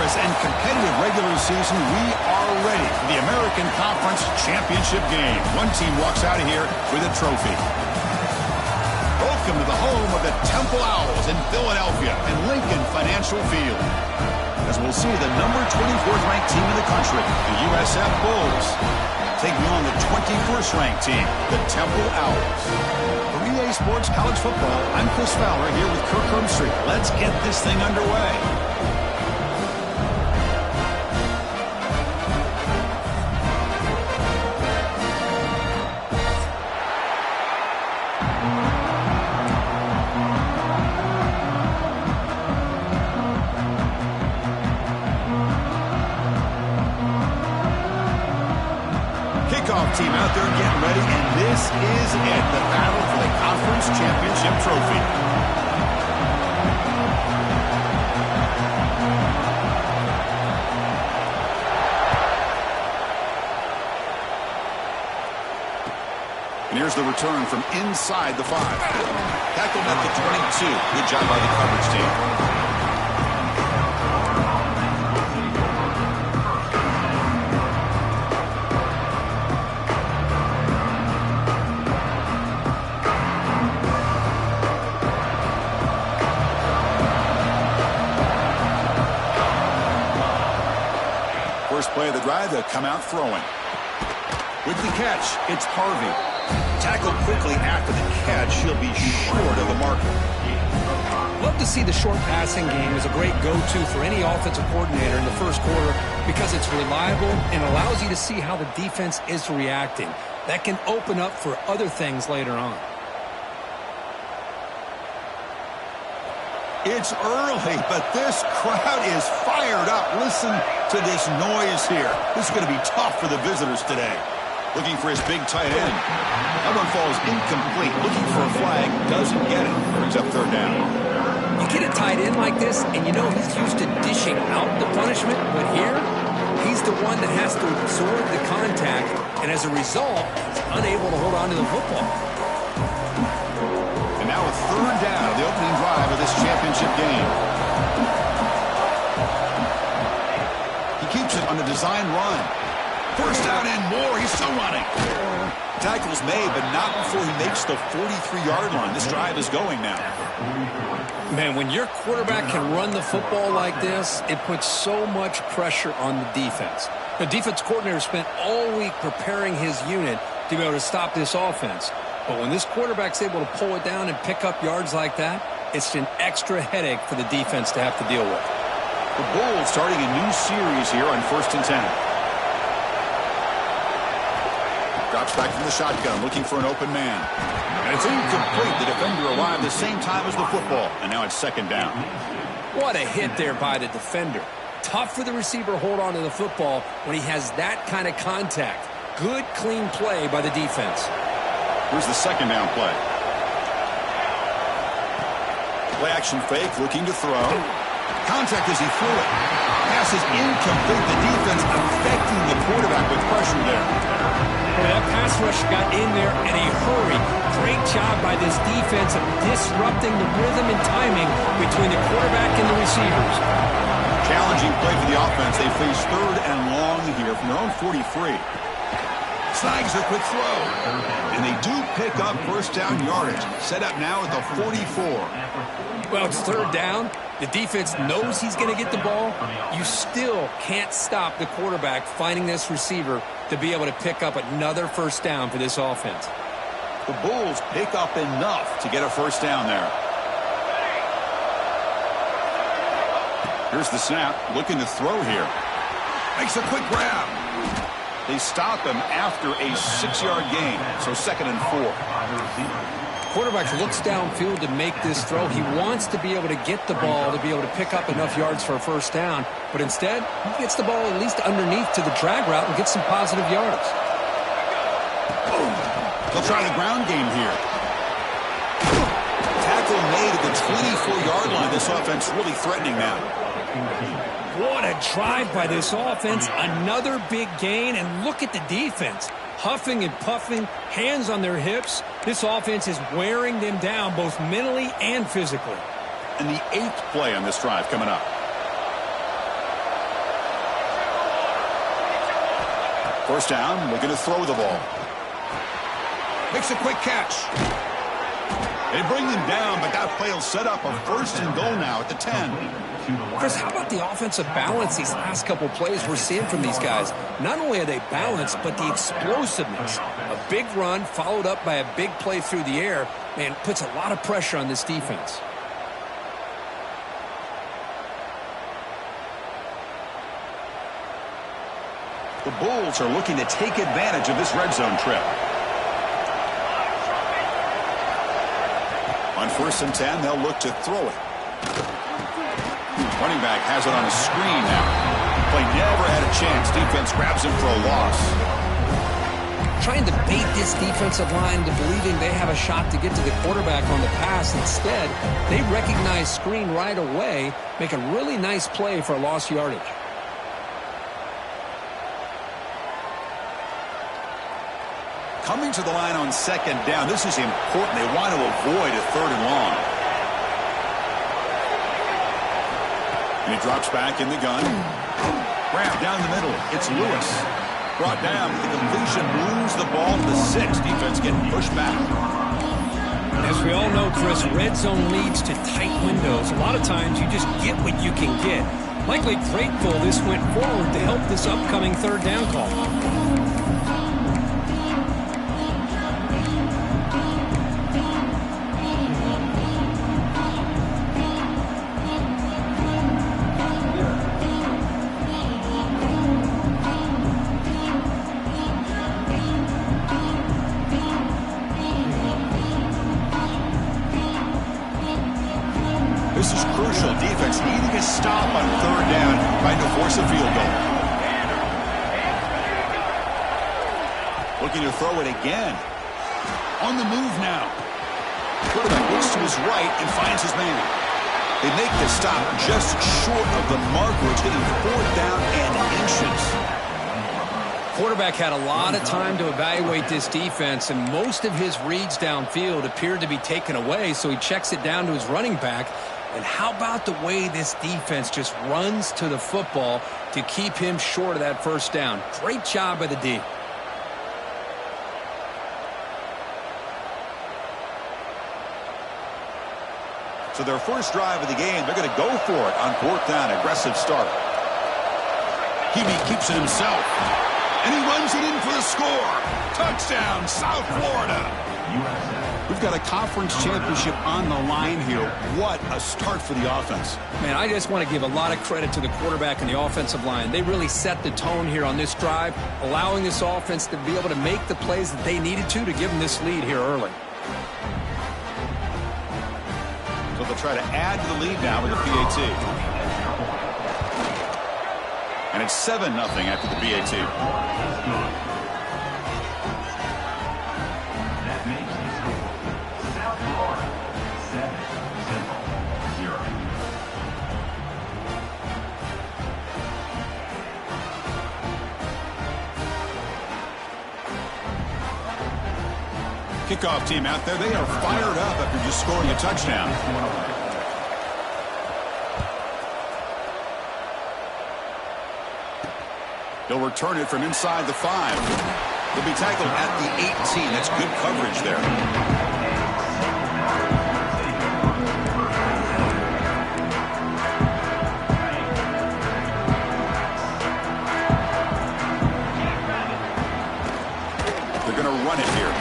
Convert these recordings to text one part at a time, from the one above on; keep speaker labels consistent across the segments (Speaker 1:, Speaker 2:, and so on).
Speaker 1: vigorous and competitive regular season, we are ready for the American Conference Championship game. One team walks out of here with a trophy. Welcome to the home of the Temple Owls in Philadelphia and Lincoln Financial Field. As we'll see the number 24th ranked team in the country, the USF Bulls, taking on the 21st ranked team, the Temple Owls. For EA Sports College Football, I'm Chris Fowler here with Kirk Herbstreit. Let's get this thing underway. Team out there getting ready, and this is it, the battle for the conference championship trophy. And here's the return from inside the 5. Tackled at the 22. Good job by the coverage team. First play of the drive, they'll come out throwing. With the catch, it's Harvey. Tackled quickly after the catch, he'll be short of the marker.
Speaker 2: Love to see the short passing game as a great go-to for any offensive coordinator in the first quarter because it's reliable and allows you to see how the defense is reacting. That can open up for other things later on.
Speaker 1: It's early, but this crowd is fired up. Listen to this noise here. This is going to be tough for the visitors today. Looking for his big tight end. That one falls incomplete. Looking for a flag. Doesn't get it. Brings up third down.
Speaker 2: You get a tight end like this, and you know he's used to dishing out the punishment, but here, he's the one that has to absorb the contact, and as a result, he's unable to hold on to the football.
Speaker 1: Now a third down, the opening drive of this championship game. He keeps it on the design run. First down and more. He's still running. Tackle's made, but not before he makes the 43-yard line. This drive is going now.
Speaker 2: Man, when your quarterback can run the football like this, it puts so much pressure on the defense. The defense coordinator spent all week preparing his unit to be able to stop this offense. But when this quarterback's able to pull it down and pick up yards like that, it's an extra headache for the defense to have to deal with.
Speaker 1: The Bulls starting a new series here on 1st and 10. Drops back from the shotgun, looking for an open man. And it's incomplete. The defender arrived the same time as the football, and now it's second down.
Speaker 2: What a hit there by the defender. Tough for the receiver to hold on to the football when he has that kind of contact. Good, clean play by the defense.
Speaker 1: Here's the second down play. Play action fake, looking to throw. Contact as he threw it. Pass is incomplete. The defense affecting the quarterback with pressure there.
Speaker 2: Well, that pass rush got in there in a hurry. Great job by this defense of disrupting the rhythm and timing between the quarterback and the receivers.
Speaker 1: Challenging play for the offense. They face third and long here from their own 43. Snags a quick throw. And they do pick up first down yardage. Set up now at the 44.
Speaker 2: Well, it's third down. The defense knows he's going to get the ball. You still can't stop the quarterback finding this receiver to be able to pick up another first down for this offense.
Speaker 1: The Bulls pick up enough to get a first down there. Here's the snap. Looking to throw here. Makes a quick grab. They stop him after a 6-yard gain, so 2nd and 4.
Speaker 2: Quarterback looks downfield to make this throw. He wants to be able to get the ball to be able to pick up enough yards for a first down, but instead, he gets the ball at least underneath to the drag route and gets some positive yards.
Speaker 1: They'll try the ground game here. Tackle made at the 24-yard line. This offense really threatening now.
Speaker 2: What a drive by this offense. Another big gain, and look at the defense. Huffing and puffing, hands on their hips. This offense is wearing them down both mentally and physically.
Speaker 1: And the 8th play on this drive coming up. First down, looking to throw the ball. Makes a quick catch. They bring him down, but that play will set up a first and goal now at the 10.
Speaker 2: Chris, how about the offensive balance these last couple plays we're seeing from these guys? Not only are they balanced, but the explosiveness. A big run followed up by a big play through the air, man, puts a lot of pressure on this defense.
Speaker 1: The Bulls are looking to take advantage of this red zone trip. On first and 10, they'll look to throw it. Running back has it on a screen now. Play never had a chance. Defense grabs him for a loss.
Speaker 2: Trying to bait this defensive line into believing they have a shot to get to the quarterback on the pass. Instead, they recognize screen right away, make a really nice play for a lost yardage.
Speaker 1: Coming to the line on second down. This is important. They want to avoid a third and long. And he drops back in the gun. Grab down the middle. It's Lewis. Brought down. The completion moves the ball to the 6. Defense getting pushed back.
Speaker 2: As we all know, Chris, red zone leads to tight windows. A lot of times you just get what you can get. Likely grateful this went forward to help this upcoming third down call.
Speaker 1: This is crucial. Defense needing a stop on third down, trying to force a field goal. Looking to throw it again. On the move now. Quarterback looks to his right and finds his man. They make the stop just short of the marker. It's getting fourth down and inches.
Speaker 2: Quarterback had a lot of time to evaluate this defense, and most of his reads downfield appeared to be taken away, so he checks it down to his running back. And how about the way this defense just runs to the football to keep him short of that first down? Great job by the D.
Speaker 1: So their first drive of the game, they're going to go for it on fourth down. Aggressive start. Hebe keeps it himself. And he runs it in for the score. Touchdown, South Florida. We've got a conference championship on the line here. What a start for the offense.
Speaker 2: Man, I just want to give a lot of credit to the quarterback and the offensive line. They really set the tone here on this drive, allowing this offense to be able to make the plays that they needed to give them this lead here early.
Speaker 1: So they'll try to add to the lead now with the PAT. And it's 7-0 after the PAT. Kickoff team out there, they are fired up after just scoring a touchdown. They'll return it from inside the 5. They'll be tackled at the 18. That's good coverage there. They're going to run it here.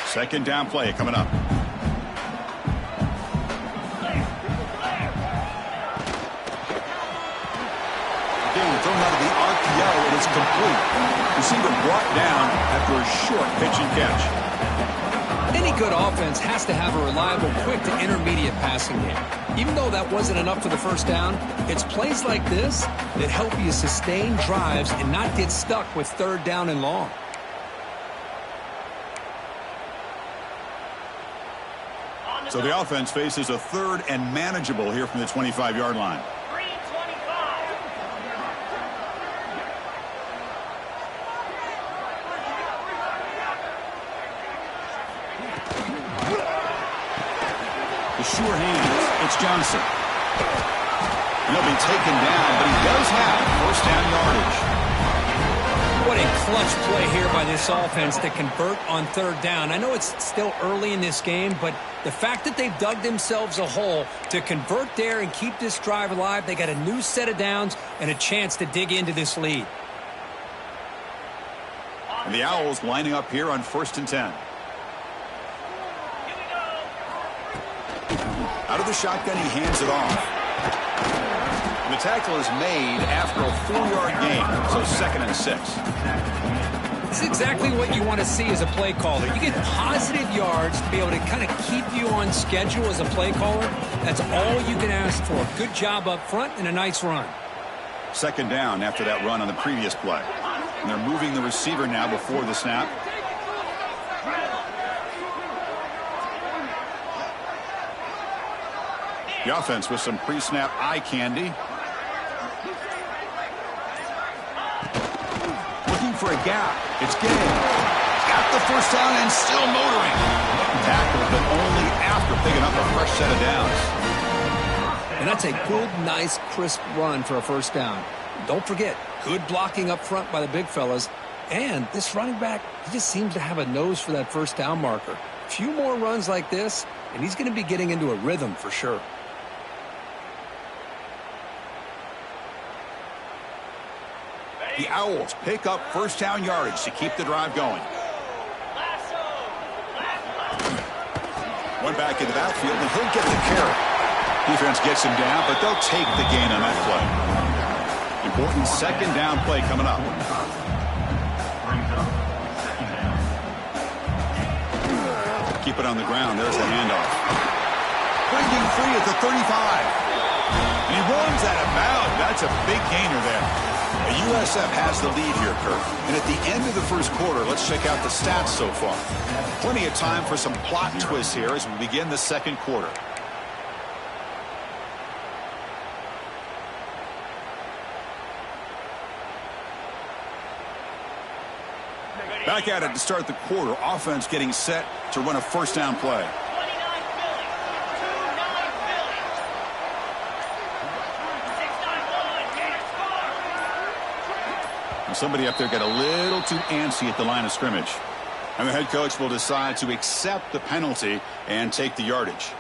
Speaker 1: Second down play coming up. Again, thrown out of the RPO, and it's complete. Receiver brought down after a short pitch and catch.
Speaker 2: Any good offense has to have a reliable, quick to intermediate passing game. Even though that wasn't enough for the first down, it's plays like this that help you sustain drives and not get stuck with third down and long.
Speaker 1: So the offense faces a third and manageable here from the 25-yard line. The sure hands. It's Johnson. And he'll be taken down, but he does have first down yardage.
Speaker 2: What a clutch play here by this offense to convert on third down. I know it's still early in this game, but the fact that they've dug themselves a hole to convert there and keep this drive alive, they got a new set of downs and a chance to dig into this lead.
Speaker 1: And the Owls lining up here on 1st and 10. Out of the shotgun, he hands it off. And the tackle is made after a 4-yard gain, so 2nd and 6.
Speaker 2: This is exactly what you want to see as a play caller. You get positive yards to be able to kind of keep you on schedule as a play caller. That's all you can ask for. Good job up front and a nice run.
Speaker 1: 2nd down after that run on the previous play. And they're moving the receiver now before the snap. The offense with some pre-snap eye candy. Looking for a gap. It's Gay. Got the first down and still motoring. Tackle, but only after picking up a fresh set of downs.
Speaker 2: And that's a good, nice, crisp run for a first down. Don't forget, good blocking up front by the big fellas. And this running back, he just seems to have a nose for that first down marker. A few more runs like this, and he's going to be getting into a rhythm for sure.
Speaker 1: The Owls pick up first down yardage to keep the drive going. One back in the backfield, and he'll get the carry. Defense gets him down, but they'll take the gain on that play. Important 2nd down play coming up. Keep it on the ground. There's the handoff. Breaking free at the 35. And he runs out of bounds. That's a big gainer there. USF has the lead here, Kurt. And at the end of the first quarter, let's check out the stats so far. Plenty of time for some plot twists here as we begin the second quarter. Back at it to start the quarter. Offense getting set to run a first down play. Somebody up there got a little too antsy at the line of scrimmage. And the head coach will decide to accept the penalty and take the yardage.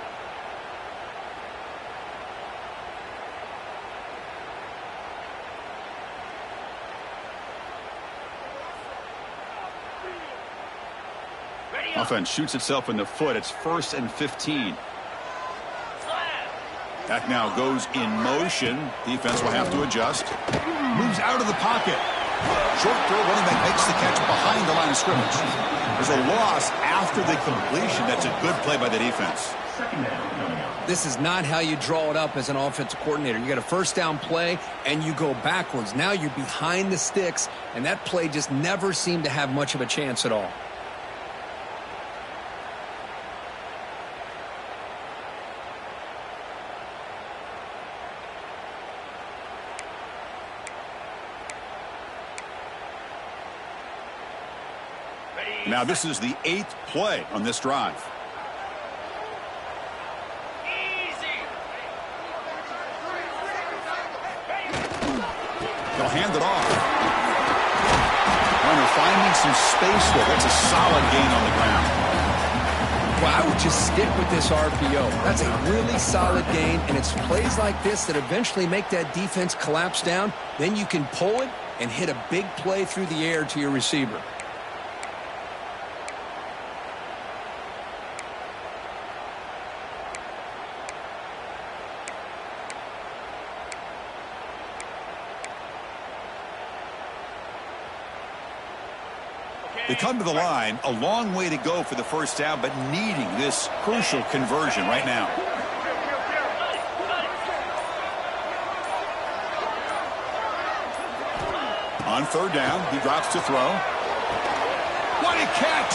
Speaker 1: Offense shoots itself in the foot. It's 1st and 15. That now goes in motion. Defense will have to adjust. Moves out of the pocket. Short throw, running back makes the catch behind the line of scrimmage. There's a loss after the completion. That's a good play by the defense.
Speaker 2: This is not how you draw it up as an offensive coordinator. You got a first down play, and you go backwards. Now you're behind the sticks, and that play just never seemed to have much of a chance at all.
Speaker 1: Now this is the 8th play on this drive. They'll hand it off. And they're finding some space there. That's a solid gain on the ground.
Speaker 2: Well, I would just stick with this RPO. That's a really solid gain, and it's plays like this that eventually make that defense collapse down. Then you can pull it and hit a big play through the air to your receiver.
Speaker 1: They come to the line, a long way to go for the first down, but needing this crucial conversion right now. On 3rd down, he drops to throw. What a catch!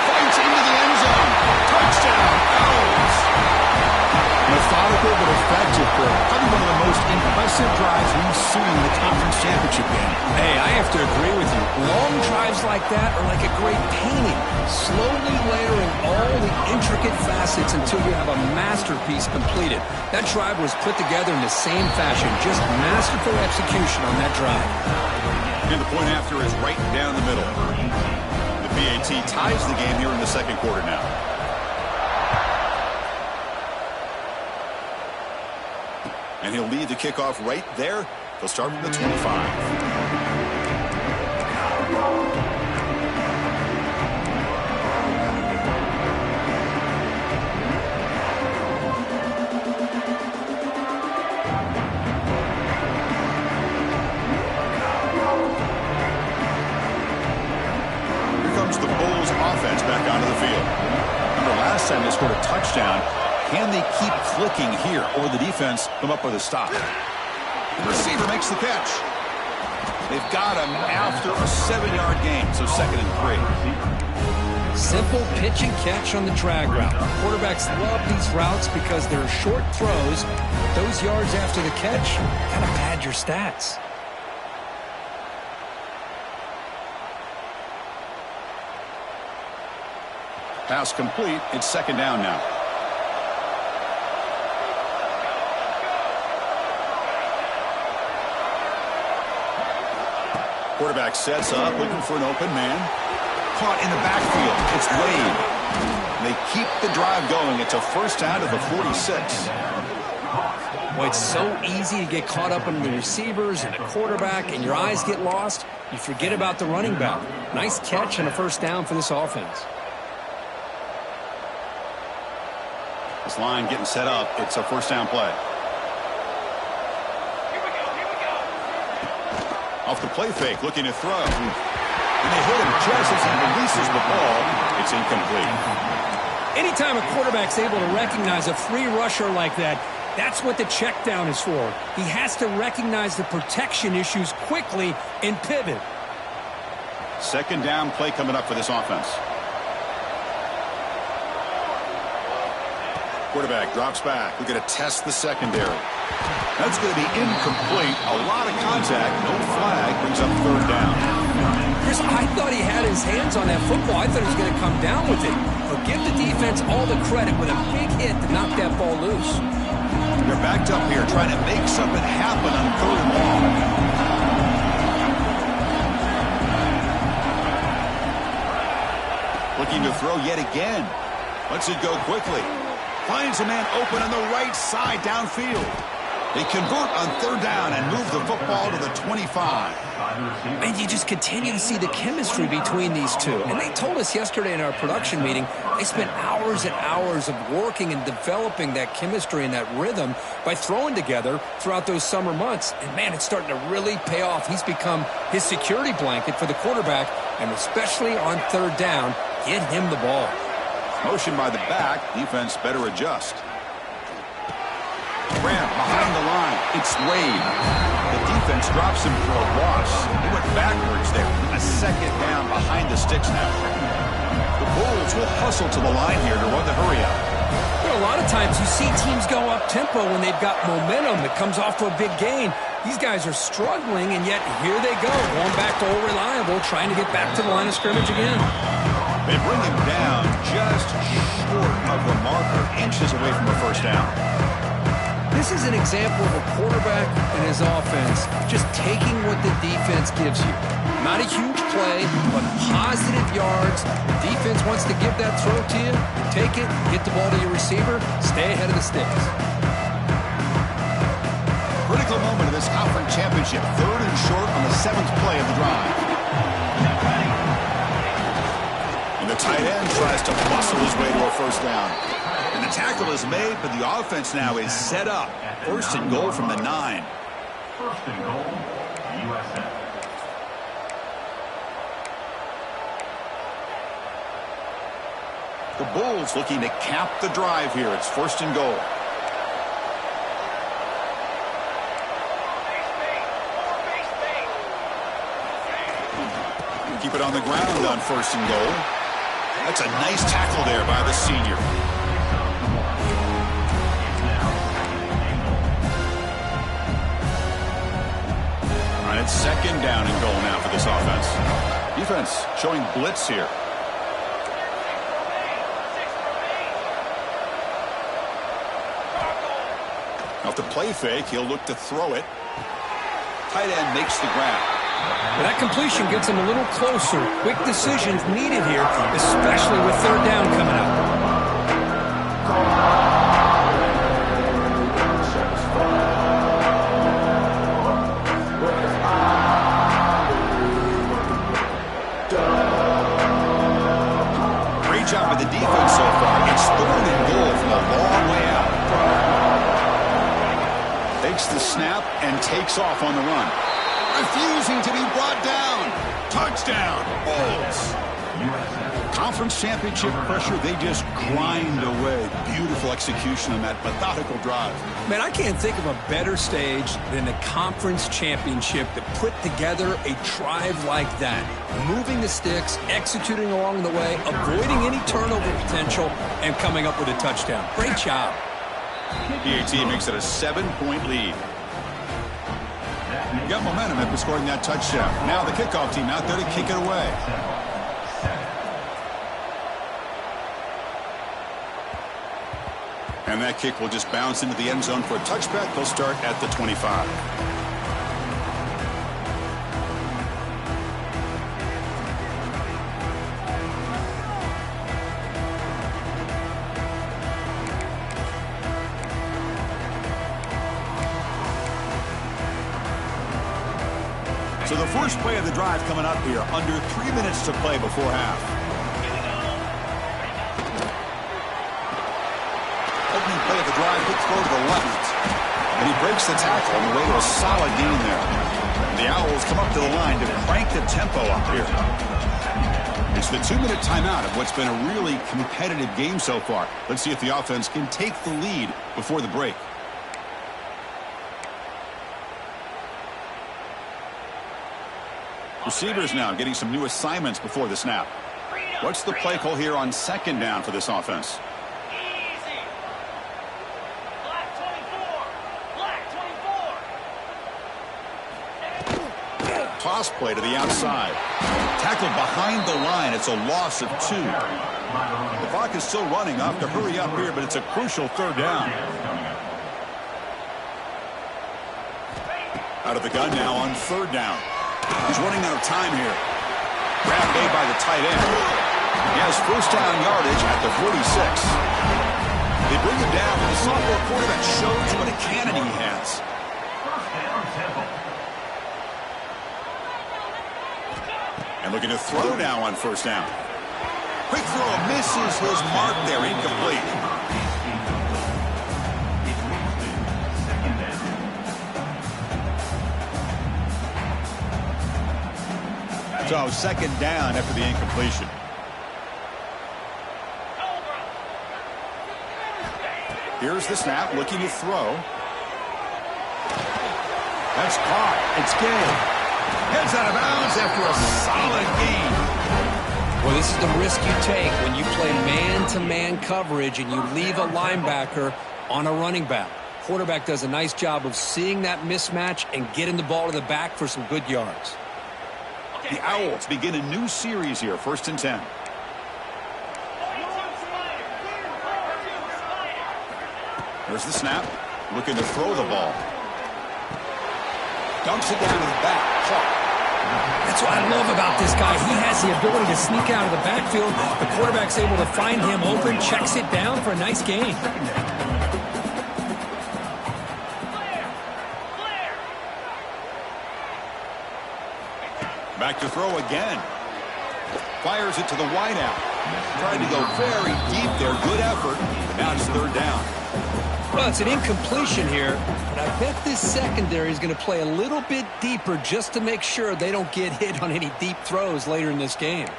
Speaker 1: Fights into the end zone. Touchdown, impressive drives we've seen in the conference championship game.
Speaker 2: Hey, I have to agree with you. Long drives like that are like a great painting, slowly layering all the intricate facets until you have a masterpiece completed. That drive was put together in the same fashion, just masterful execution on that drive.
Speaker 1: And the point after is right down the middle. The BAT ties the game here in the second quarter now. And he'll lead the kickoff right there. They'll start from the 25. The Bulls offense back onto the field. Remember last time they scored a touchdown. Can they keep clicking here, or the defense come up with a stop? The receiver makes the catch. They've got him after a 7-yard gain, so 2nd and 3.
Speaker 2: Simple pitch and catch on the drag route. Quarterbacks love these routes because they're short throws. Those yards after the catch kind of pad your stats.
Speaker 1: Pass complete. It's 2nd down now. Quarterback sets up, looking for an open man. Caught in the backfield. It's Wade. They keep the drive going. It's a 1st down to the 46.
Speaker 2: Well, it's so easy to get caught up in the receivers and the quarterback, and your eyes get lost. You forget about the running back. Nice catch and a 1st down for this offense.
Speaker 1: This line getting set up. It's a 1st down play. Off the play fake, looking to throw. And they hit him just as he releases the ball. It's incomplete.
Speaker 2: Anytime a quarterback's able to recognize a free rusher like that, that's what the check down is for. He has to recognize the protection issues quickly and pivot.
Speaker 1: 2nd down play coming up for this offense. Quarterback drops back. We're going to test the secondary. That's going to be incomplete. A lot of contact. No flag. Brings up 3rd down.
Speaker 2: Chris, I thought he had his hands on that football. I thought he was going to come down with it. But give the defense all the credit with a big hit to knock that ball loose.
Speaker 1: They're backed up here trying to make something happen on 3rd and long. Looking to throw yet again. Lets it go quickly. Finds a man open on the right side downfield. They convert on 3rd down and move the football to the 25.
Speaker 2: And you just continue to see the chemistry between these two. And they told us yesterday in our production meeting, they spent hours and hours of working and developing that chemistry and that rhythm by throwing together throughout those summer months. And, man, it's starting to really pay off. He's become his security blanket for the quarterback, and especially on 3rd down, get him the ball.
Speaker 1: Motion by the back. Defense better adjust. Grant behind the line. It's Wade. The defense drops him for a loss. He went backwards there. A 2nd down behind the sticks now. The Bulls will hustle to the line here to run the hurry up.
Speaker 2: You know, a lot of times you see teams go up-tempo when they've got momentum that comes off to a big gain. These guys are struggling, and yet here they go, going back to old reliable, trying to get back to the line of scrimmage again.
Speaker 1: They bring him down just short of the marker, inches away from a 1st down.
Speaker 2: This is an example of a quarterback and his offense just taking what the defense gives you. Not a huge play, but positive yards. The defense wants to give that throw to you. Take it, get the ball to your receiver, stay ahead of the sticks.
Speaker 1: Critical moment of this conference championship. 3rd and short on the 7th play of the drive. And the tight end tries to muscle his way to a 1st down. And the tackle is made, but the offense now is set up. 1st and goal from the 9.
Speaker 3: 1st and goal, USA.
Speaker 1: The Bulls looking to cap the drive here. It's 1st and goal. Keep it on the ground on 1st and goal. That's a nice tackle there by the senior. this offense. Defense showing blitz here. Off the play fake, he'll look to throw it. Tight end makes the grab.
Speaker 2: Well, that completion gets him a little closer. Quick decisions needed here, especially with third down coming up.
Speaker 1: Great job by the defense so far. It's 3rd and goal from a long way out. Takes the snap and takes off on the run. Refusing to be brought down. Touchdown, Bulls. Conference championship pressure, they just grind away. Beautiful execution on that methodical drive.
Speaker 2: Man, I can't think of a better stage than the conference championship to put together a drive like that. Moving the sticks, executing along the way, avoiding any turnover potential, and coming up with a touchdown. Great job.
Speaker 1: PAT makes it a 7-point lead. Got momentum after scoring that touchdown. Now the kickoff team out there to kick it away. And that kick will just bounce into the end zone for a touchback. They'll start at the 25. So the first play of the drive coming up here, under 3 minutes to play before half. Opening play of the drive, quick throw to the left. And he breaks the tackle on the way to a solid gain there. And the Owls come up to the line to crank the tempo up here. It's the 2-minute timeout of what's been a really competitive game so far. Let's see if the offense can take the lead before the break. Receivers now getting some new assignments before the snap. What's the play call here on 2nd down for this offense?
Speaker 4: Easy. Black 24. Black 24.
Speaker 1: Toss play to the outside. Tackled behind the line. It's a loss of 2. The clock is still running. Off to hurry up here, but it's a crucial 3rd down. Out of the gun now on 3rd down. He's running out of time here. Grab made by the tight end. He has 1st down yardage at the 46. They bring him down, and the sophomore quarterback shows what a cannon he has. And looking to throw now on 1st down. Quick throw misses his mark there, incomplete. So 2nd down after the incompletion. Here's the snap, looking to throw. That's caught. It's game. Heads out of bounds after a solid gain.
Speaker 2: Well, this is the risk you take when you play man-to-man coverage and you leave a linebacker on a running back. Quarterback does a nice job of seeing that mismatch and getting the ball to the back for some good yards.
Speaker 1: The Owls begin a new series here, 1st and 10. There's the snap. Looking to throw the ball. Dumps it down to the back. Caught.
Speaker 2: That's what I love about this guy. He has the ability to sneak out of the backfield. The quarterback's able to find him open, checks it down for a nice gain.
Speaker 1: Back to throw again. Fires it to the wideout. Trying to go very deep there. Good effort. Now it's 3rd down.
Speaker 2: Well, it's an incompletion here, but I bet this secondary is going to play a little bit deeper just to make sure they don't get hit on any deep throws later in this game.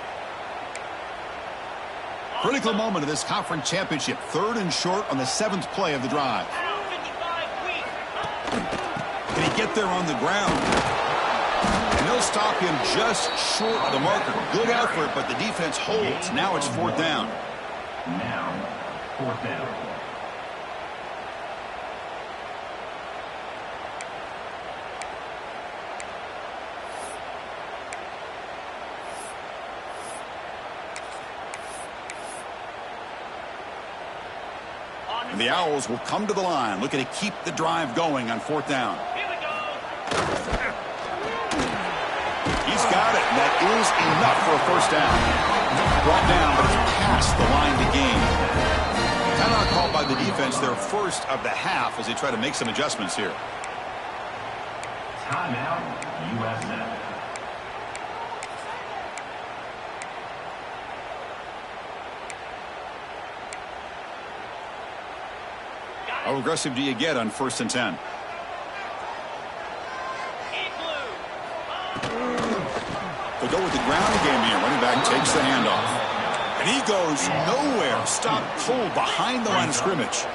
Speaker 1: Critical moment of this conference championship. 3rd and short on the 7th play of the drive. Can he get there on the ground? And they'll stop him just short of the marker. Good effort, but the defense holds. Now it's 4th down.
Speaker 3: Now, 4th down.
Speaker 1: And the Owls will come to the line, looking to keep the drive going on 4th down.
Speaker 4: Here we go.
Speaker 1: He's got it, and that is enough for a 1st down. Brought down, but it's past the line to gain. Timeout called by the defense, their first of the half, as they try to make some adjustments here.
Speaker 3: Timeout, USA.
Speaker 1: How aggressive do you get on 1st and 10? They'll go with the ground game here. Running back takes the handoff. And he goes nowhere. Stopped cold behind the line of scrimmage.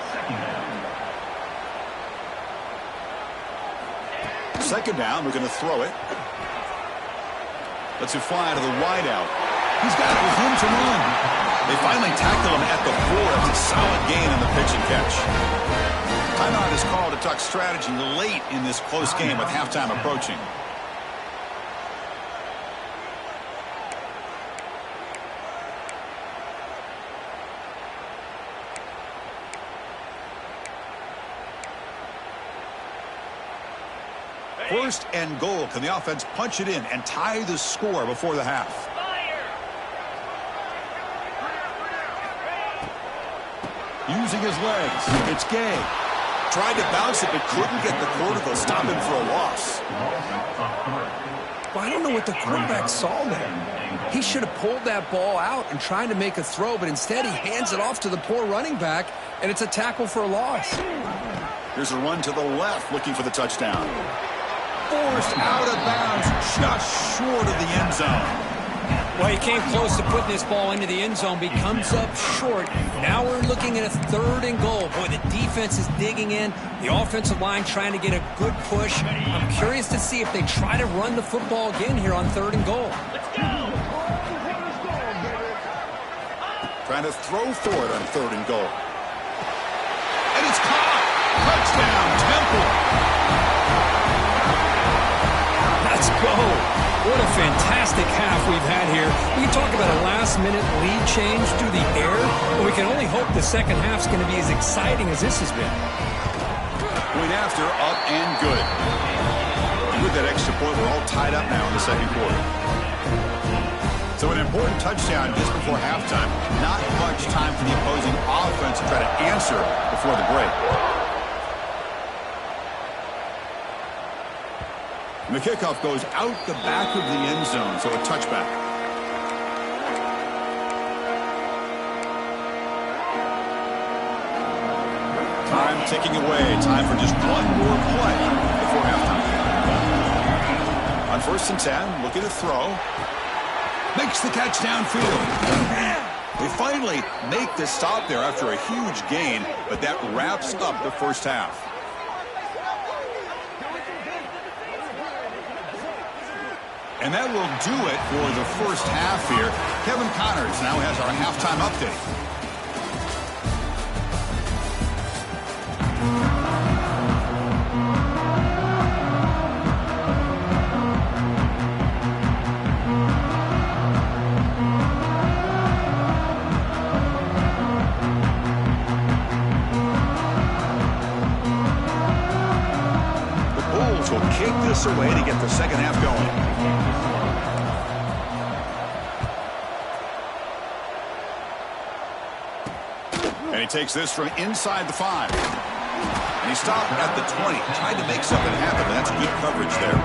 Speaker 1: 2nd down, we're going to throw it. Lets it fly to the wideout. He's got it with him to run. They finally tackle him at the 4. That's a solid gain on the pitch and catch. Timeout is called to talk strategy late in this close game with halftime approaching. First and goal. Can the offense punch it in and tie the score before the half? Using his legs. It's Gay. Tried to bounce it, but couldn't get the quarter. They'll stop him for a loss.
Speaker 2: Well, I don't know what the quarterback saw there. He should have pulled that ball out and tried to make a throw, but instead he hands it off to the poor running back, and it's a tackle for a loss.
Speaker 1: Here's a run to the left, looking for the touchdown. Forced out of bounds, just short of the end zone.
Speaker 2: Well, he came close to putting this ball into the end zone, but he comes up short. Now we're looking at a 3rd and goal. Boy, the defense is digging in. The offensive line trying to get a good push. I'm curious to see if they try to run the football again here on 3rd and goal.
Speaker 4: Let's go.
Speaker 1: Trying to throw for it on 3rd and goal. And it's caught. Touchdown, Temple.
Speaker 2: Let's go. What a fantastic half we've had here. We can talk about a last-minute lead change through the air, but we can only hope the second half's going to be as exciting as this has been.
Speaker 1: Point after, up and good. And with that extra point, we're all tied up now in the 2nd quarter. So an important touchdown just before halftime. Not much time for the opposing offense to try to answer before the break. And the kickoff goes out the back of the end zone, so a touchback. Time ticking away. Time for just one more play before halftime. On 1st and 10, looking to throw. Makes the catch downfield. They finally make the stop there after a huge gain, but that wraps up the first half. And that will do it for the first half here. Kevin Connors now has our halftime update. The Bulls will kick this away to get the second half going. And he takes this from inside the 5. And he stopped at the 20. Tried to make something happen, but that's good coverage there.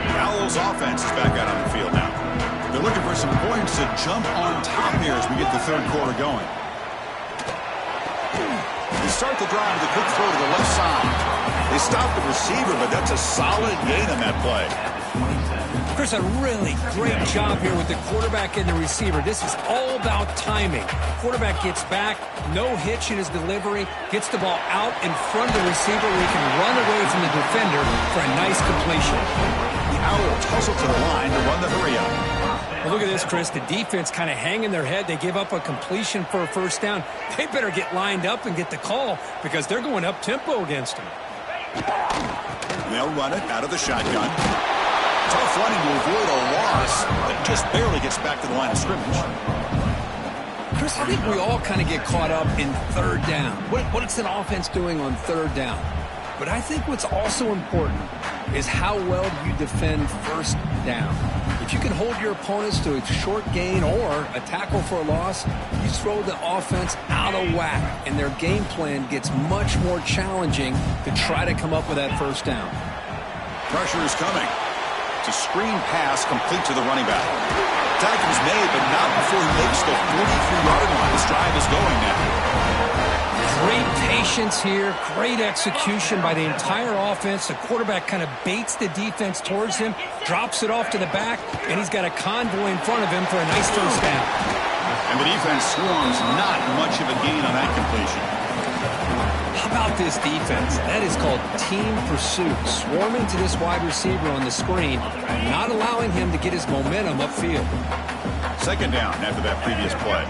Speaker 1: The Owls offense is back out on the field now. They're looking for some points to jump on top here as we get the 3rd quarter going. They start the drive with a quick throw to the left side. They stop the receiver, but that's a solid gain on that play.
Speaker 2: Chris, a really great job here with the quarterback and the receiver. This is all about timing. Quarterback gets back, no hitch in his delivery, gets the ball out in front of the receiver where he can run away from the defender for a nice completion.
Speaker 1: The Owls hustle to the line to run the hurry up.
Speaker 2: Well, look at this, Chris. The defense kind of hanging their head. They give up a completion for a 1st down. They better get lined up and get the call because they're going up-tempo against them.
Speaker 1: They'll run it out of the shotgun. Tough running to avoid a loss, but just barely gets back to the line of scrimmage.
Speaker 2: Chris, I think we all kind of get caught up in third down. What's an offense doing on third down? But I think what's also important is how well you defend first down. If you can hold your opponents to a short gain or a tackle for a loss, you throw the offense out of whack, and their game plan gets much more challenging to try to come up with that first down.
Speaker 1: Pressure is coming. It's a screen pass complete to the running back. Tackle is made, but not before he makes the 43-yard line. This drive is going now.
Speaker 2: Great patience here, great execution by the entire offense. The quarterback kind of baits the defense towards him, drops it off to the back, and he's got a convoy in front of him for a nice first down.
Speaker 1: And the defense swarms, not much of a gain on that completion.
Speaker 2: How about this defense? That is called team pursuit. Swarming to this wide receiver on the screen, not allowing him to get his momentum upfield.
Speaker 1: Second down after that previous play.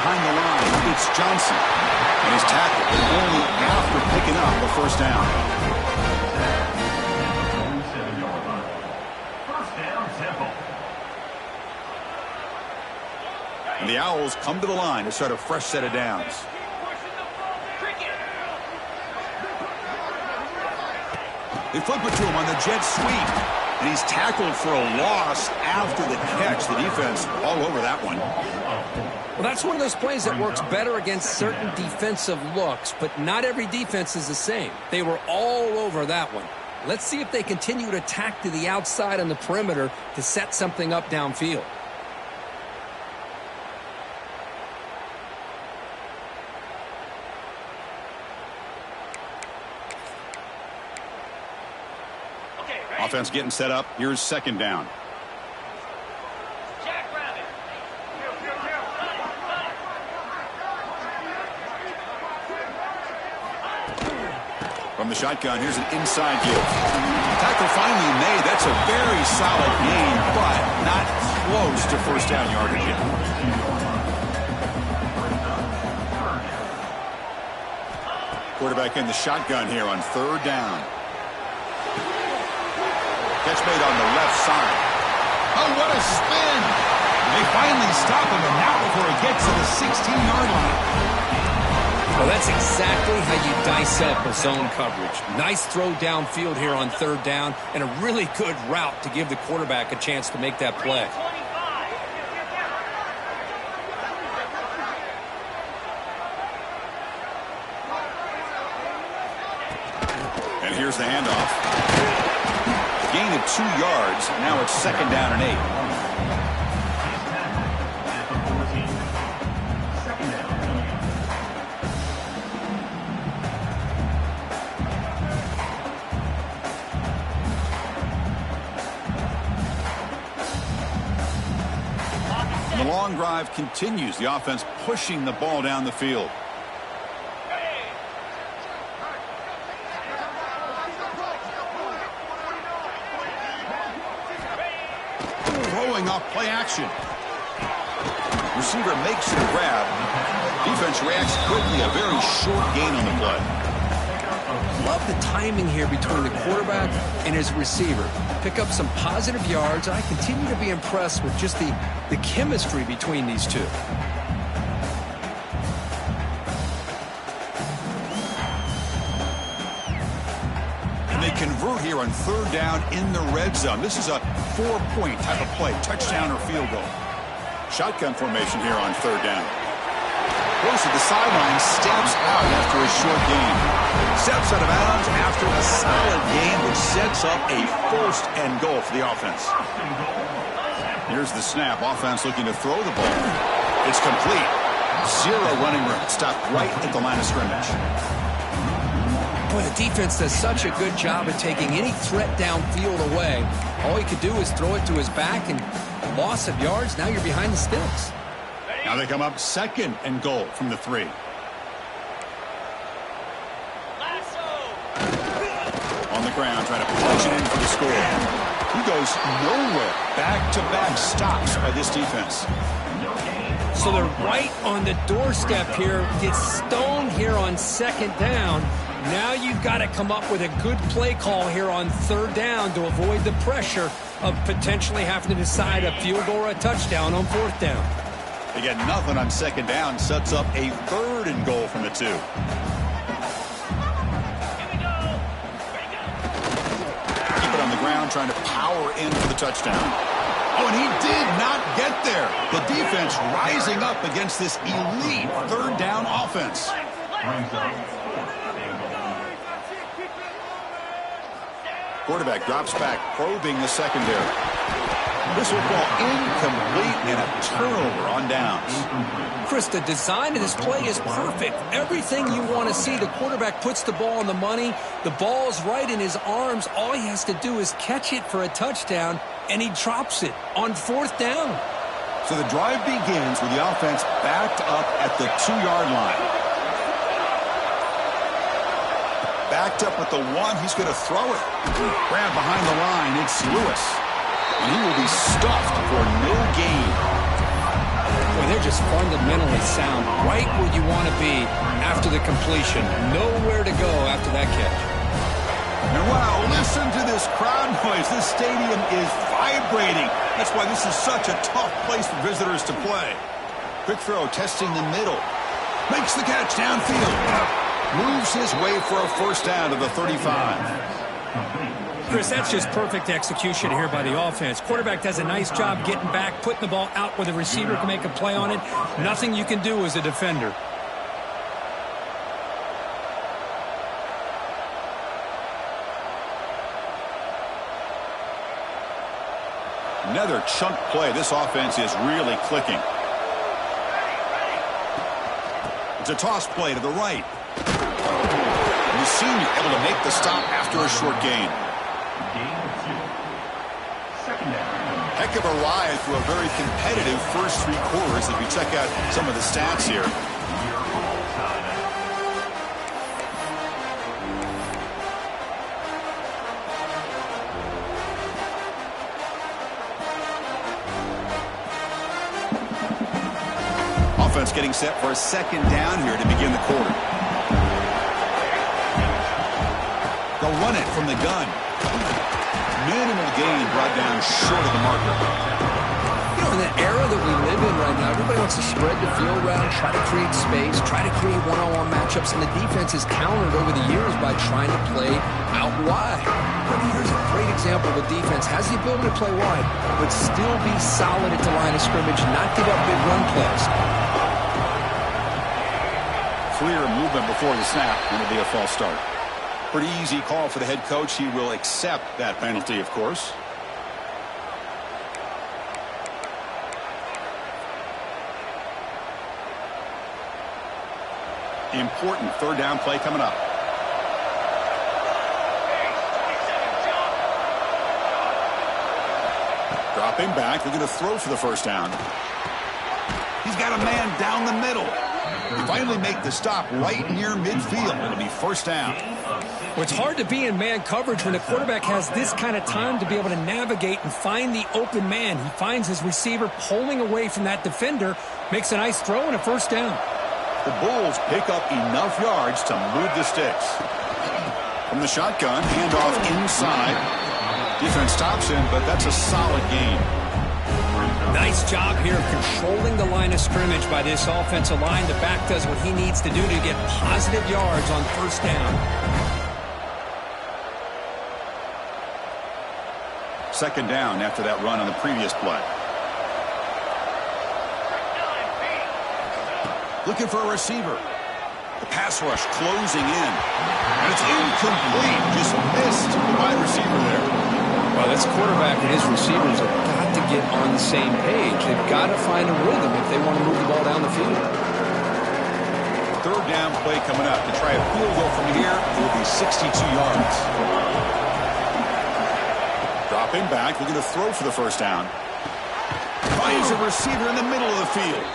Speaker 1: Behind the line, it's Johnson. And he's tackled, but only after picking up a first down.
Speaker 3: First down, Temple.
Speaker 1: And the Owls come to the line to start a fresh set of downs. They flip it to him on the jet sweep. And he's tackled for a loss after the catch. The defense all over that one.
Speaker 2: Well, that's one of those plays that works better against certain defensive looks, but not every defense is the same. They were all over that one. Let's see if they continue to attack to the outside on the perimeter to set something up downfield.
Speaker 1: Offense getting set up. Here's second down. From the shotgun, here's an inside give. Tackle finally made. That's a very solid gain, but not close to first down yardage yet. Quarterback in the shotgun here on third down. Catch made on the left side. Oh, what a spin! They finally stop him, and now before he gets to the 16-yard line.
Speaker 2: Well, that's exactly how you dice up a zone coverage. Nice throw downfield here on third down, and a really good route to give the quarterback a chance to make that play.
Speaker 1: And here's the handoff. Gain of 2 yards. Now it's second down and 8. And the long drive continues. The offense pushing the ball down the field. Throwing off play action. Receiver makes a grab. Defense reacts quickly. A very short gain on the play.
Speaker 2: Love the timing here between the quarterback and his receiver. Pick up some positive yards. I continue to be impressed with just the chemistry between these two.
Speaker 1: And they convert here on third down in the red zone. This is a 4-point type of play, touchdown or field goal. Shotgun formation here on third down. Goes to the sideline, steps out after a short gain. Steps out of bounds after a solid gain, which sets up a first and goal for the offense. Here's the snap. Offense looking to throw the ball. It's complete. 0 running room. Stopped right at the line of scrimmage.
Speaker 2: Boy, the defense does such a good job of taking any threat downfield away. All he could do is throw it to his back, and loss of yards, now you're behind the sticks.
Speaker 1: Now they come up second and goal from the 3. On the ground, trying to punch it in for the score. He goes nowhere. Back-to-back stops by this defense.
Speaker 2: So they're right on the doorstep here. Get stoned here on second down. Now you've got to come up with a good play call here on third down to avoid the pressure of potentially having to decide a field goal or a touchdown on fourth down.
Speaker 1: They get nothing on second down. Sets up a 3rd and goal from the 2.
Speaker 4: Here we go.
Speaker 1: Keep it on the ground, trying to power in for the touchdown. Oh, and he did not get there. The defense rising up against this elite 3rd down offense. Quarterback drops back, probing the secondary. This will fall incomplete and a turnover on downs.
Speaker 2: Chris, the design of this play is perfect. Everything you want to see. The quarterback puts the ball on the money. The ball's right in his arms. All he has to do is catch it for a touchdown, and he drops it on fourth down.
Speaker 1: So the drive begins with the offense backed up at the 2-yard line. Backed up at the 1, he's going to throw it. Grab behind the line, it's Lewis. And he will be stuffed for no gain.
Speaker 2: Well, they're just fundamentally sound, right where you want to be after the completion. Nowhere to go after that catch.
Speaker 1: And wow, listen to this crowd noise. This stadium is vibrating. That's why this is such a tough place for visitors to play. Quick throw, testing the middle. Makes the catch downfield. Moves his way for a first down to the 35.
Speaker 2: Chris, that's just perfect execution here by the offense. Quarterback does a nice job getting back, putting the ball out where the receiver can make a play on it. Nothing you can do as a defender.
Speaker 1: Another chunk play. This offense is really clicking. It's a toss play to the right. And the senior able to make the stop after a short gain. Heck of a ride through a very competitive first 3 quarters as we check out some of the stats here. Offense getting set for a second down here to begin the quarter. They'll run it from the gun. Minimal gain brought down short of the marker.
Speaker 2: You know, in the era that we live in right now, everybody wants to spread the field around, try to create space, try to create one-on-one matchups, and the defense has countered over the years by trying to play out wide. But here's a great example of a defense has the ability to play wide, but still be solid at the line of scrimmage, not give up big run plays.
Speaker 1: Clear movement before the snap, and it'll be a false start. Pretty easy call for the head coach. He will accept that penalty, of course. Important third down play coming up. Dropping back. They're going to throw for the first down. He's got a man down the middle. They finally make the stop right near midfield. It'll be first down.
Speaker 2: Well, it's hard to be in man coverage when the quarterback has this kind of time to be able to navigate and find the open man. He finds his receiver pulling away from that defender, makes a nice throw and a first down.
Speaker 1: The Bulls pick up enough yards to move the sticks. From the shotgun, handoff inside. Defense stops him, but that's a solid gain.
Speaker 2: Nice job here of controlling the line of scrimmage by this offensive line. The back does what he needs to do to get positive yards on first down.
Speaker 1: Second down after that run on the previous play. Looking for a receiver. The pass rush closing in. And it's incomplete. Just missed the wide receiver there.
Speaker 2: Well, this quarterback and his receivers have got to get on the same page. They've got to find a rhythm if they want to move the ball down the field.
Speaker 1: Third down play coming up. To try a field goal from here, it will be 62 yards. Dropping back, looking to throw for the first down. Finds a receiver in the middle of the field.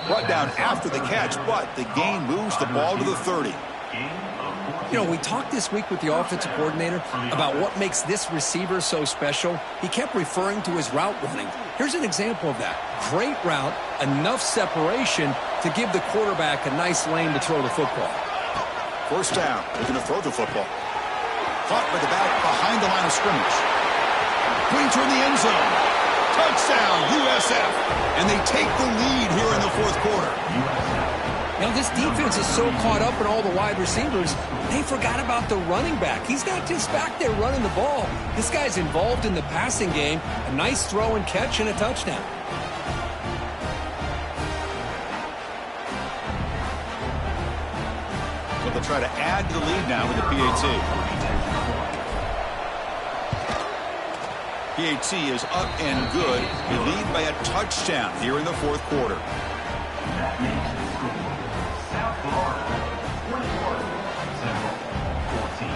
Speaker 1: Brought down after the catch, but the gain moves the ball to the 30.
Speaker 2: You know, we talked this week with the offensive coordinator about what makes this receiver so special. He kept referring to his route running. Here's an example of that. Great route, enough separation to give the quarterback a nice lane to throw the football.
Speaker 1: First down, looking to throw the football. Caught by the back behind the line of scrimmage. Brings her in the end zone. Touchdown, USF. And they take the lead here in the fourth quarter.
Speaker 2: Now, this defense is so caught up in all the wide receivers, they forgot about the running back. He's not just back there running the ball. This guy's involved in the passing game. A nice throw and catch and a touchdown.
Speaker 1: So they'll try to add to the lead now with the PAT. PAT is up and good. They lead by a touchdown here in the fourth quarter.
Speaker 3: That makes the score South Florida 24, Central 14.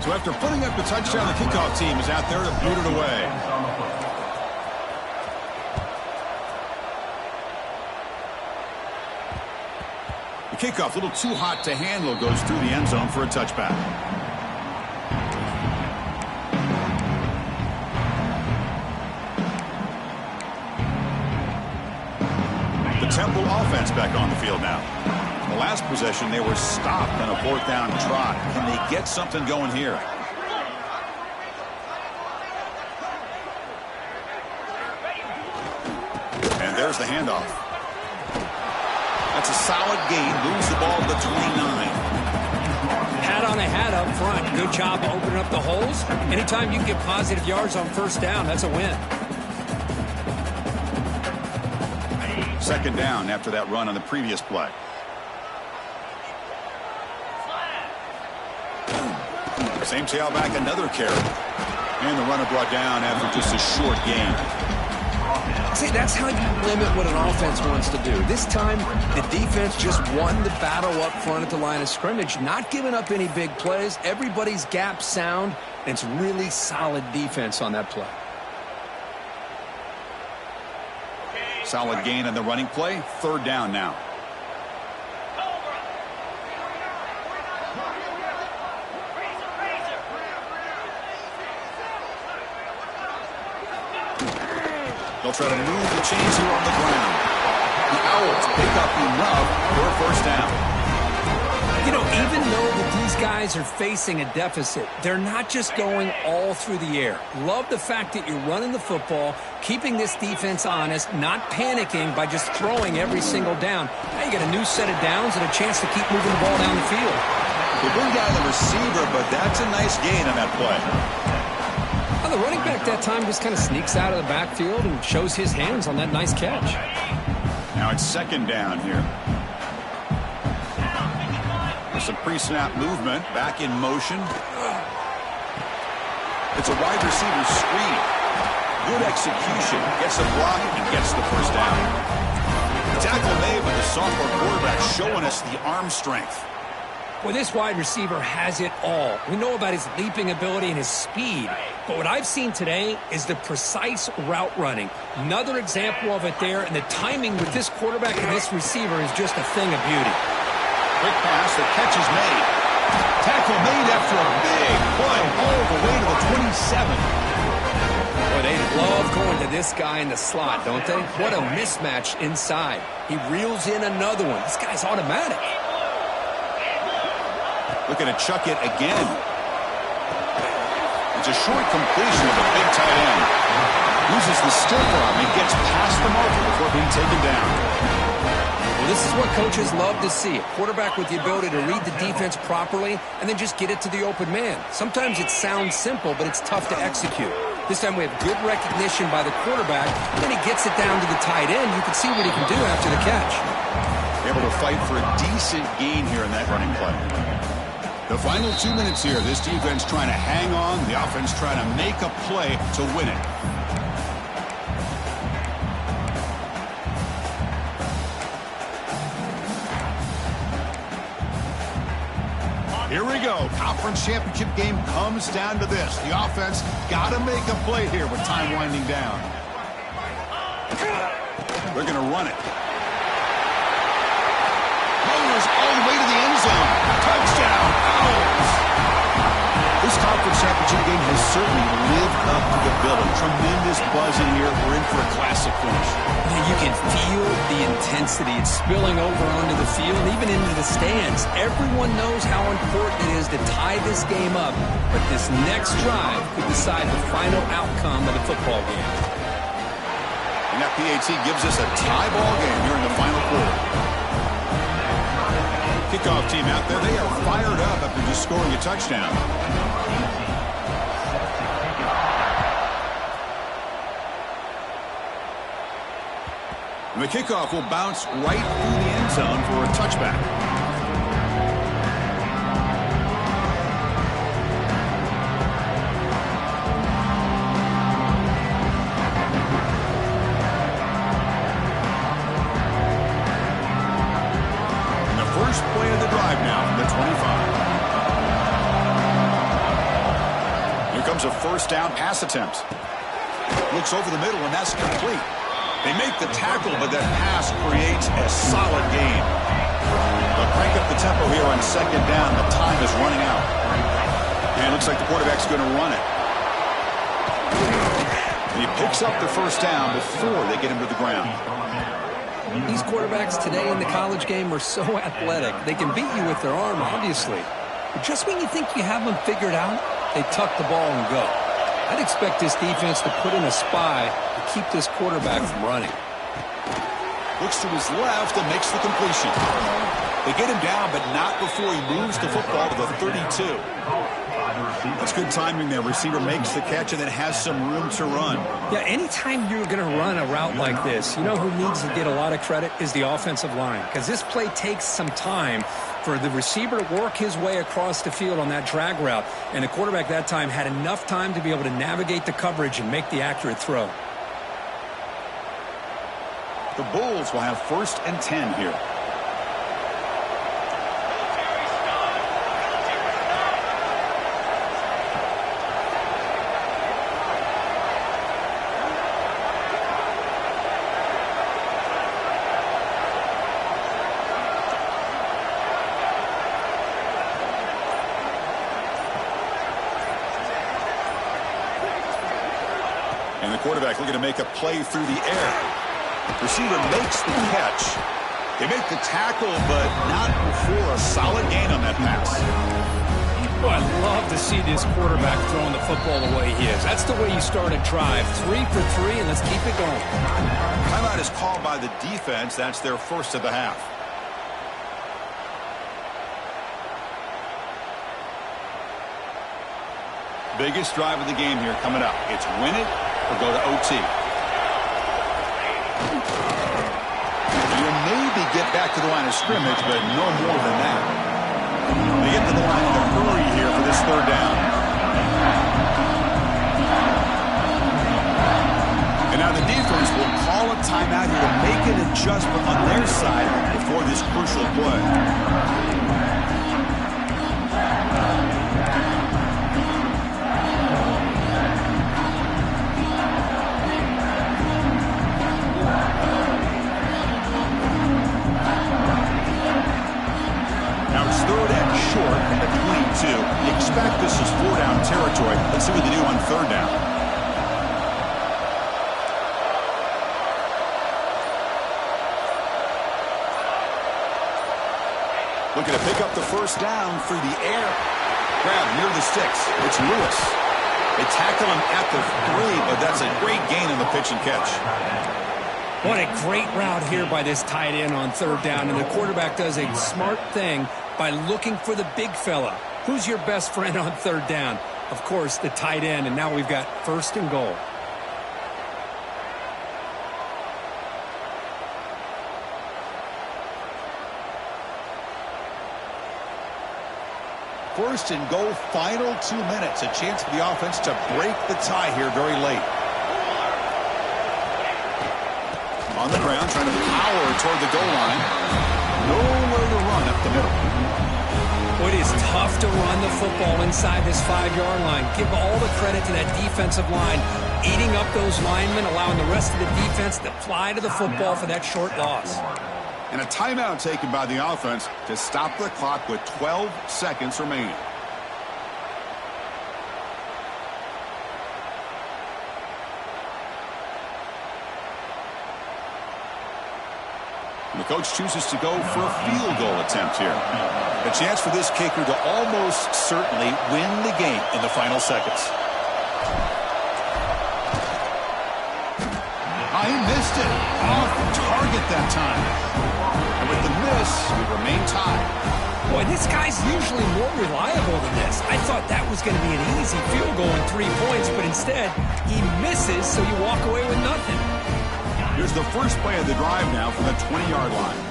Speaker 1: So after putting up the touchdown, the kickoff team is out there to boot it away. The kickoff, a little too hot to handle, goes through the end zone for a touchback. The Temple offense back on the field now. The last possession, they were stopped on a fourth down trot. Can they get something going here? And there's the handoff. That's a solid gain. Moves the ball to the 29.
Speaker 2: Hat on a hat up front. Good job opening up the holes. Anytime you can get positive yards on first down, that's a win.
Speaker 1: Second down after that run on the previous play. Same tailback, another carry. And the runner brought down after just a short gain.
Speaker 2: See, that's how you limit what an offense wants to do. This time, the defense just won the battle up front at the line of scrimmage, not giving up any big plays. Everybody's gap sound, and it's really solid defense on that play.
Speaker 1: Solid gain on the running play. Third down now. They'll try to move the chains here on the ground. The Owls pick up enough for a first down.
Speaker 2: You know, even though that these guys are facing a deficit, they're not just going all through the air. Love the fact that you're running the football, keeping this defense honest, not panicking by just throwing every single down. Now you get a new set of downs and a chance to keep moving the ball down the field.
Speaker 1: They bring down the receiver, but that's a nice gain on that play.
Speaker 2: Well, the running back that time just kind of sneaks out of the backfield and shows his hands on that nice catch.
Speaker 1: Now it's second down here. There's some pre-snap movement, back in motion. It's a wide receiver screen. Good execution. Gets a block and gets the first down. The tackle made with the sophomore quarterback showing us the arm strength.
Speaker 2: Well, this wide receiver has it all. We know about his leaping ability and his speed, but what I've seen today is the precise route running. Another example of it there, and the timing with this quarterback and this receiver is just a thing of beauty.
Speaker 1: Quick pass, the catch is made. Tackle made after a big play all the way to the 27.
Speaker 2: Boy, they love going to this guy in the slot, don't they? What a mismatch inside. He reels in another one. This guy's automatic.
Speaker 1: Looking to chuck it again. It's a short completion of a big tight end. Uses the stiff arm and gets past the marker before being taken down.
Speaker 2: Well, this is what coaches love to see. A quarterback with the ability to read the defense properly and then just get it to the open man. Sometimes it sounds simple, but it's tough to execute. This time we have good recognition by the quarterback. Then he gets it down to the tight end. You can see what he can do after the catch.
Speaker 1: Able to fight for a decent gain here in that running play. The final 2 minutes here. This defense trying to hang on. The offense trying to make a play to win it. Here we go. Conference championship game comes down to this. The offense got to make a play here with time winding down. They're going to run it. Motors all the way to the end zone. Touchdown. Owls. This conference championship game has certainly lived up to the billing. Tremendous buzz in here. We're in for a classic finish.
Speaker 2: Man, you can feel the intensity. It's spilling over onto the field, even into the stands. Everyone knows how important it is to tie this game up, but this next drive could decide the final outcome of the football game.
Speaker 1: And that PAT gives us a tie ball game here in the final quarter. Kickoff team out there. They are fired up after just scoring a touchdown. And the kickoff will bounce right through the end zone for a touchback. And the first play of the drive now from the 25. Here comes a first down pass attempt. Looks over the middle, and that's complete. They make the tackle, but that pass creates a solid gain. They'll crank up the tempo here on second down. The time is running out. And it looks like the quarterback's going to run it. And he picks up the first down before they get him to the ground.
Speaker 2: These quarterbacks today in the college game are so athletic. They can beat you with their arm, obviously. But just when you think you have them figured out, they tuck the ball and go. I'd expect this defense to put in a spy to keep this quarterback from running.
Speaker 1: Looks to his left and makes the completion. They get him down, but not before he moves the football to the 32. That's good timing there. Receiver makes the catch and then has some room to run.
Speaker 2: Yeah, anytime you're going to run a route like this, you know who needs to get a lot of credit is the offensive line. Because this play takes some time for the receiver to work his way across the field on that drag route. And the quarterback that time had enough time to be able to navigate the coverage and make the accurate throw.
Speaker 1: The Bulls will have 1st and 10 here. And the quarterback looking to make a play through the air. Receiver makes the catch. They make the tackle, but not before a solid gain on that pass.
Speaker 2: Oh, I love to see this quarterback throwing the football the way he is. That's the way you start a drive. 3 for 3, and let's keep it going.
Speaker 1: Timeout is called by the defense. That's their first of the half. Biggest drive of the game here coming up. It's win it or go to OT. You'll maybe get back to the line of scrimmage, but no more than that. They get to the line in a hurry here for this 3rd down. And now the defense will call a timeout here to make an adjustment on their side before this crucial play. Short at the 22. You expect this is 4-down territory. Let's see what they do on 3rd down. Looking to pick up the first down through the air. Grab near the sticks. It's Lewis. They tackle him at the 3, but that's a great gain on the pitch and catch.
Speaker 2: What a great route here by this tight end on 3rd down, and the quarterback does a smart thing by looking for the big fella. Who's your best friend on 3rd down? Of course, the tight end, and now we've got 1st and goal.
Speaker 1: First and goal, final 2 minutes. A chance for the offense to break the tie here very late. On the ground, trying to power toward the goal line. Nowhere to run up the middle.
Speaker 2: Well, It is tough to run the football inside this 5-yard line. Give all the credit to that defensive line, eating up those linemen, allowing the rest of the defense to fly to the football for that short loss.
Speaker 1: And a timeout taken by the offense to stop the clock with 12 seconds remaining. And the coach chooses to go for a field goal attempt here. A chance for this kicker to almost certainly win the game in the final seconds. He missed it. Off target that time. And with the miss, we remain tied.
Speaker 2: Boy, this guy's usually more reliable than this. I thought that was going to be an easy field goal in 3 points, but instead, he misses, so you walk away with nothing.
Speaker 1: Here's the first play of the drive now from the 20-yard line.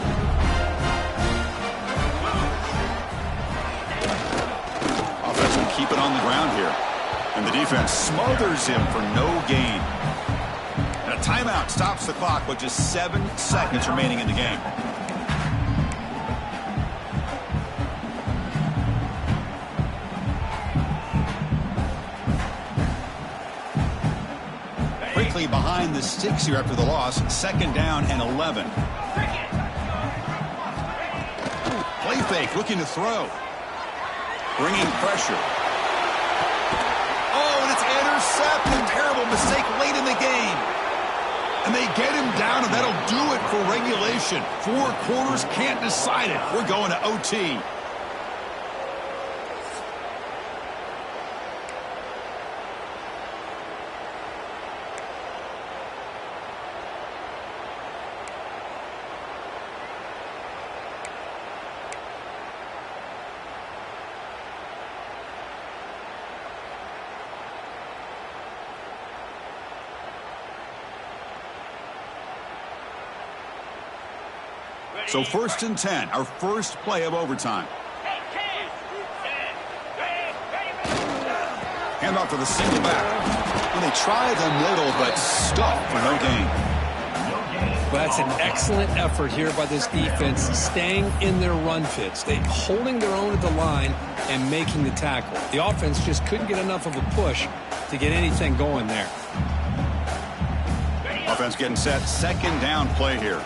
Speaker 1: Offense will keep it on the ground here. And the defense smothers him for no gain. And a timeout stops the clock with just 7 seconds remaining in the game. Quickly behind the sticks here after the loss. 2nd down and 11. Play fake, looking to throw. Bringing pressure. Oh, and it's intercepted. Terrible mistake late in the game. And they get him down, and that'll do it for regulation. 4 quarters, can't decide it. We're going to OT. So 1st and 10, our first play of overtime. Hand off to the single back. And they try the middle, but stuck for no gain.
Speaker 2: Well, that's an excellent effort here by this defense, staying in their run fits. They holding their own at the line and making the tackle. The offense just couldn't get enough of a push to get anything going there.
Speaker 1: Offense getting set. 2nd down play here.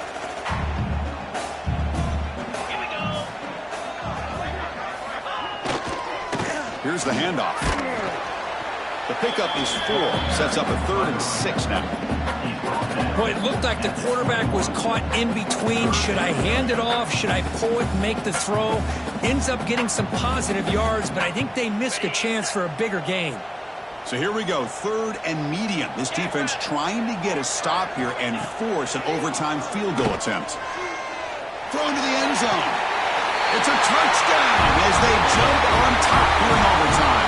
Speaker 1: Here's the handoff. The pickup is 4. Sets up a 3rd and 6 now.
Speaker 2: Boy, it looked like the quarterback was caught in between. Should I hand it off? Should I pull it and make the throw? Ends up getting some positive yards, but I think they missed a chance for a bigger gain.
Speaker 1: So here we go, 3rd and medium. This defense trying to get a stop here and force an overtime field goal attempt. Thrown to the end zone. It's a touchdown as they jump on top here in overtime.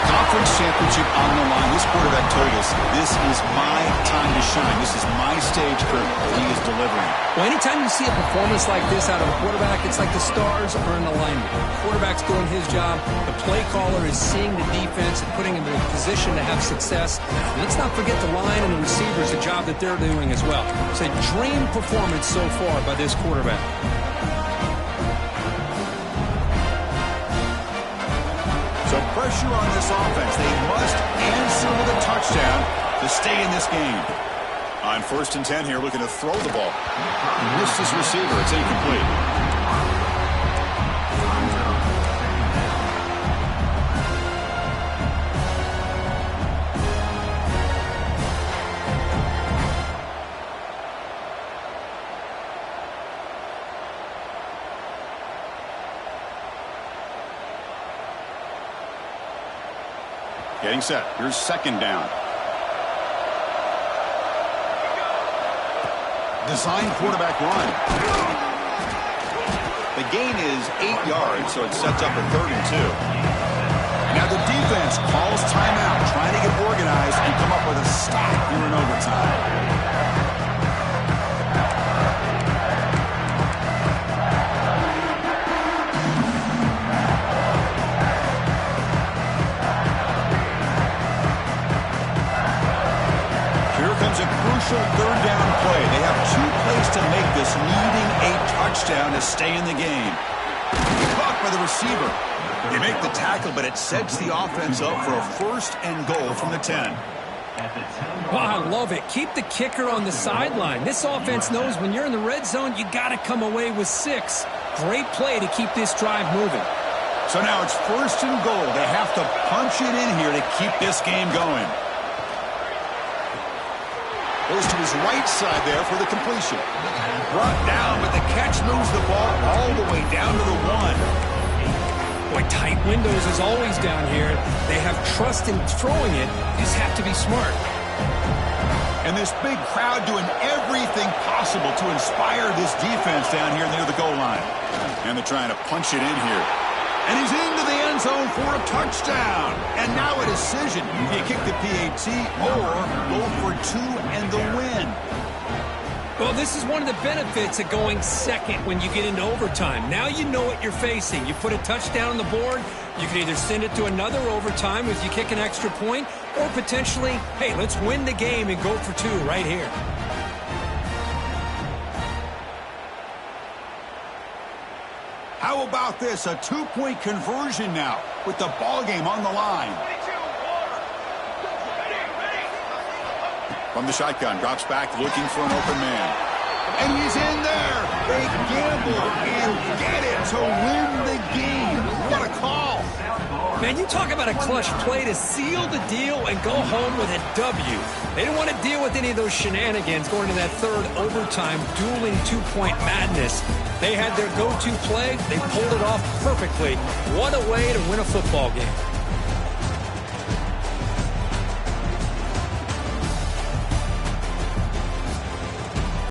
Speaker 1: Conference championship on the line. This quarterback told us, this is my time to shine. This is my stage curtain. He is delivering.
Speaker 2: Well, anytime you see a performance like this out of a quarterback, it's like the stars are in alignment. The quarterback's doing his job. The play caller is seeing the defense and putting him in a position to have success. And let's not forget the line and the receivers, a job that they're doing as well. It's a dream performance so far by this quarterback.
Speaker 1: So pressure on this offense. They must answer with a touchdown to stay in this game. On 1st and 10 here, looking to throw the ball. He missed his receiver. It's incomplete. Getting set. Here's 2nd down. Design quarterback run. The gain is 8 yards, so it sets up a 3rd and 2. Now the defense calls timeout, trying to get organized and come up with a stop here in overtime. A crucial 3rd down play. They have 2 plays to make this, needing a touchdown to stay in the game. Buck by the receiver. They make the tackle, but it sets the offense up for a 1st and goal from the 10.
Speaker 2: Oh, I love it. Keep the kicker on the sideline. This offense knows when you're in the red zone, you got to come away with 6. Great play to keep this drive moving.
Speaker 1: So now it's 1st and goal. They have to punch it in here to keep this game going. Goes to his right side there for the completion. Brought down, but the catch moves the ball all the way down to the 1.
Speaker 2: Boy, tight windows is always down here. They have trust in throwing it. You just have to be smart.
Speaker 1: And this big crowd doing everything possible to inspire this defense down here near the goal line. And they're trying to punch it in here. And he's into the end zone for a touchdown. And now a decision. Do you kick the PAT or go for 2 and the win?
Speaker 2: Well, this is one of the benefits of going second when you get into overtime. Now you know what you're facing. You put a touchdown on the board, you can either send it to another overtime if you kick an extra point, or potentially, hey, let's win the game and go for 2 right here.
Speaker 1: How about this? A 2-point conversion now with the ball game on the line. From the shotgun, drops back looking for an open man. And he's in there. They gamble and get it to win the game. What a call.
Speaker 2: Man, you talk about a clutch play to seal the deal and go home with a W. They didn't want to deal with any of those shenanigans going to that 3rd overtime dueling 2-point madness. They had their go-to play. They pulled it off perfectly. What a way to win a football game.